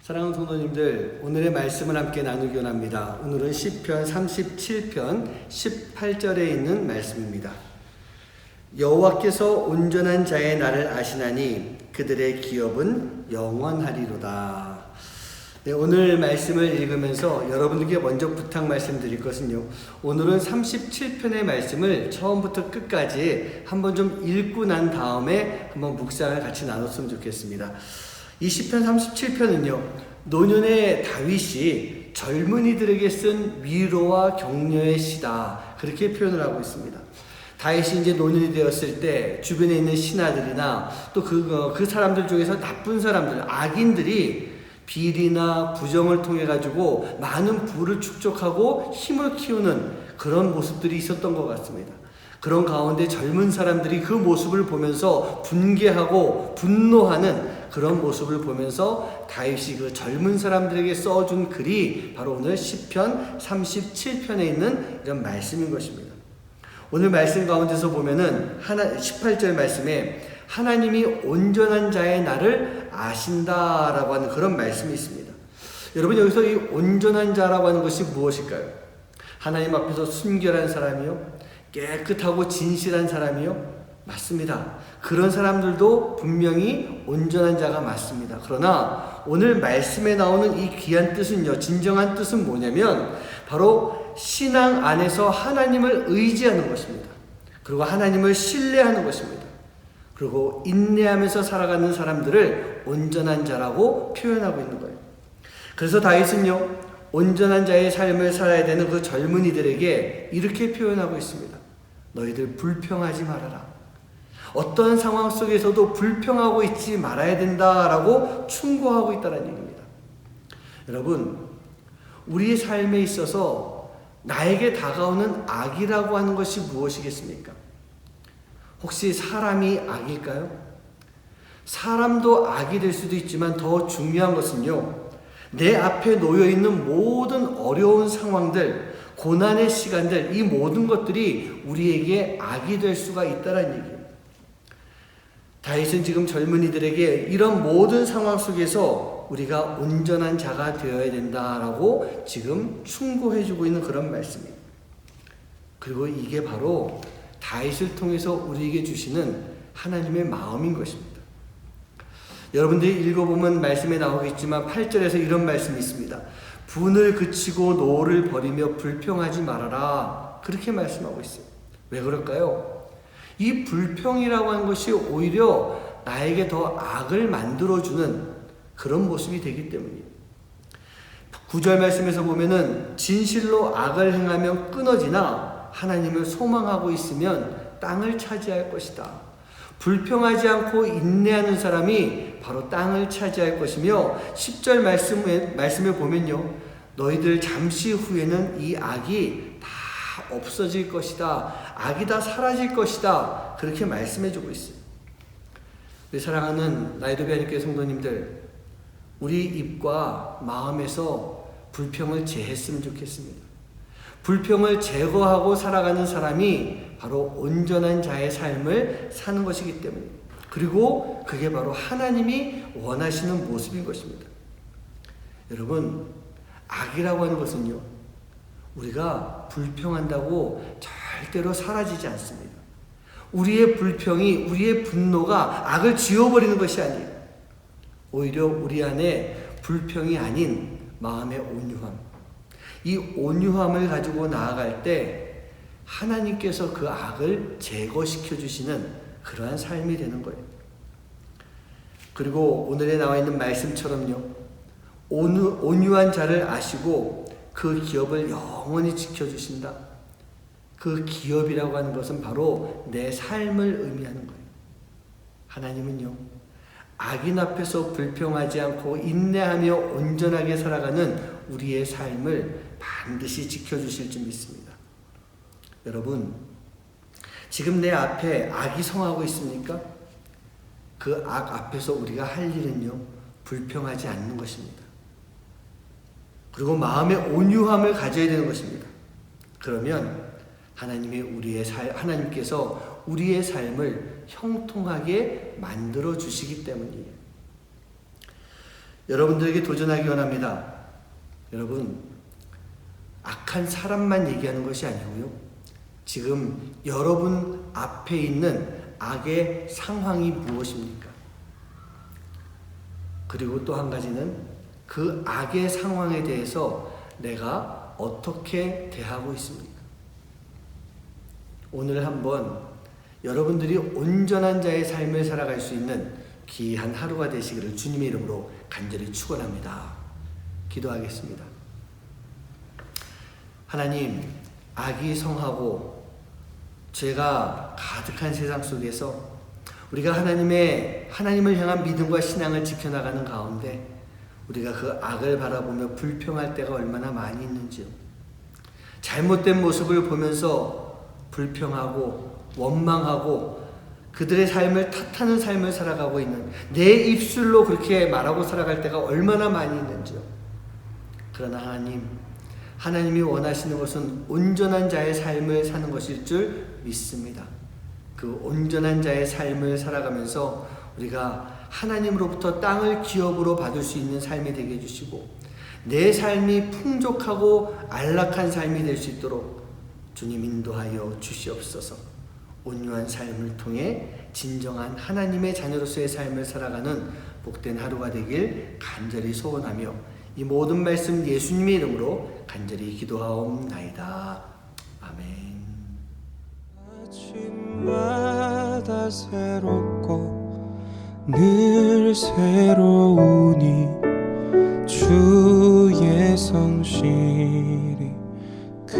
사랑하는 성도님들, 오늘의 말씀을 함께 나누기 원합니다. 오늘은 시편 37편 18절에 있는 말씀입니다. 여호와께서 온전한 자의 날을 아시나니 그들의 기업은 영원하리로다. 네, 오늘 말씀을 읽으면서 여러분들께 먼저 부탁 말씀드릴 것은요, 오늘은 37편의 말씀을 처음부터 끝까지 한번 좀 읽고 난 다음에 한번 묵상을 같이 나눴으면 좋겠습니다. 이 시편 37편은요, 노년의 다윗이 젊은이들에게 쓴 위로와 격려의 시다, 그렇게 표현을 하고 있습니다. 다윗이 이제 노년이 되었을 때 주변에 있는 신하들이나 또 그 사람들 중에서 나쁜 사람들, 악인들이 비리나 부정을 통해 가지고 많은 부를 축적하고 힘을 키우는 그런 모습들이 있었던 것 같습니다. 그런 가운데 젊은 사람들이 그 모습을 보면서 분개하고 분노하는 그런 모습을 보면서 다윗이 그 젊은 사람들에게 써준 글이 바로 오늘 시편 37편에 있는 이런 말씀인 것입니다. 오늘 말씀 가운데서 보면은 18절 말씀에 하나님이 온전한 자의 날을 아신다라고 하는 그런 말씀이 있습니다. 여러분, 여기서 이 온전한 자라고 하는 것이 무엇일까요? 하나님 앞에서 순결한 사람이요? 깨끗하고 진실한 사람이요? 맞습니다. 그런 사람들도 분명히 온전한 자가 맞습니다. 그러나 오늘 말씀에 나오는 이 귀한 뜻은요, 진정한 뜻은 뭐냐면 바로 신앙 안에서 하나님을 의지하는 것입니다. 그리고 하나님을 신뢰하는 것입니다. 그리고 인내하면서 살아가는 사람들을 온전한 자라고 표현하고 있는 거예요. 그래서 다윗은요, 온전한 자의 삶을 살아야 되는 그 젊은이들에게 이렇게 표현하고 있습니다. 너희들 불평하지 말아라. 어떤 상황 속에서도 불평하고 있지 말아야 된다라고 충고하고 있다는 얘기입니다. 여러분, 우리의 삶에 있어서 나에게 다가오는 악이라고 하는 것이 무엇이겠습니까? 혹시 사람이 악일까요? 사람도 악이 될 수도 있지만 더 중요한 것은요, 내 앞에 놓여있는 모든 어려운 상황들, 고난의 시간들, 이 모든 것들이 우리에게 악이 될 수가 있다는 얘기예요. 다윗은 지금 젊은이들에게 이런 모든 상황 속에서 우리가 온전한 자가 되어야 된다라고 지금 충고해주고 있는 그런 말씀이에요. 그리고 이게 바로 다윗을 통해서 우리에게 주시는 하나님의 마음인 것입니다. 여러분들이 읽어보면 말씀에 나오겠지만 8절에서 이런 말씀이 있습니다. 분을 그치고 노를 버리며 불평하지 말아라, 그렇게 말씀하고 있어요. 왜 그럴까요? 이 불평이라고 하는 것이 오히려 나에게 더 악을 만들어주는 그런 모습이 되기 때문이에요. 9절 말씀에서 보면은 진실로 악을 행하면 끊어지나 하나님을 소망하고 있으면 땅을 차지할 것이다. 불평하지 않고 인내하는 사람이 바로 땅을 차지할 것이며, 10절 말씀에 보면요, 너희들 잠시 후에는 이 악이 다 없어질 것이다. 악이 다 사라질 것이다. 그렇게 말씀해주고 있어요. 우리 사랑하는 나이도비 하나님께 성도님들, 우리 입과 마음에서 불평을 제했으면 좋겠습니다. 불평을 제거하고 살아가는 사람이 바로 온전한 자의 삶을 사는 것이기 때문입니다. 그리고 그게 바로 하나님이 원하시는 모습인 것입니다. 여러분, 악이라고 하는 것은요, 우리가 불평한다고 절대로 사라지지 않습니다. 우리의 불평이, 우리의 분노가 악을 지워버리는 것이 아니에요. 오히려 우리 안에 불평이 아닌 마음의 온유함, 이 온유함을 가지고 나아갈 때 하나님께서 그 악을 제거시켜 주시는 그러한 삶이 되는 거예요. 그리고 오늘에 나와 있는 말씀처럼요, 온유한 자를 아시고 그 기업을 영원히 지켜주신다. 그 기업이라고 하는 것은 바로 내 삶을 의미하는 거예요. 하나님은요, 악인 앞에서 불평하지 않고 인내하며 온전하게 살아가는 우리의 삶을 반드시 지켜주실 줄 믿습니다. 여러분, 지금 내 앞에 악이 성하고 있습니까? 그 악 앞에서 우리가 할 일은요, 불평하지 않는 것입니다. 그리고 마음의 온유함을 가져야 되는 것입니다. 그러면 하나님께서 우리의 삶을 형통하게 만들어 주시기 때문이에요. 여러분들에게 도전하기 원합니다. 여러분, 악한 사람만 얘기하는 것이 아니고요. 지금 여러분 앞에 있는 악의 상황이 무엇입니까? 그리고 또 한 가지는 그 악의 상황에 대해서 내가 어떻게 대하고 있습니까? 오늘 한번 여러분들이 온전한 자의 삶을 살아갈 수 있는 귀한 하루가 되시기를 주님의 이름으로 간절히 축원합니다. 기도하겠습니다. 하나님, 악이 성하고 죄가 가득한 세상 속에서 우리가 하나님을 향한 믿음과 신앙을 지켜나가는 가운데 우리가 그 악을 바라보며 불평할 때가 얼마나 많이 있는지요. 잘못된 모습을 보면서 불평하고 원망하고 그들의 삶을 탓하는 삶을 살아가고 있는, 내 입술로 그렇게 말하고 살아갈 때가 얼마나 많이 있는지요. 그러나 하나님이 원하시는 것은 온전한 자의 삶을 사는 것일 줄 믿습니다. 그 온전한 자의 삶을 살아가면서 우리가 하나님으로부터 땅을 기업으로 받을 수 있는 삶이 되게 해주시고 내 삶이 풍족하고 안락한 삶이 될 수 있도록 주님 인도하여 주시옵소서. 온유한 삶을 통해 진정한 하나님의 자녀로서의 삶을 살아가는 복된 하루가 되길 간절히 소원하며 이 모든 말씀 예수님의 이름으로 간절히 기도하옵나이다. 아멘. 아침마다 새롭고 늘 새로우니 주의 성실이 그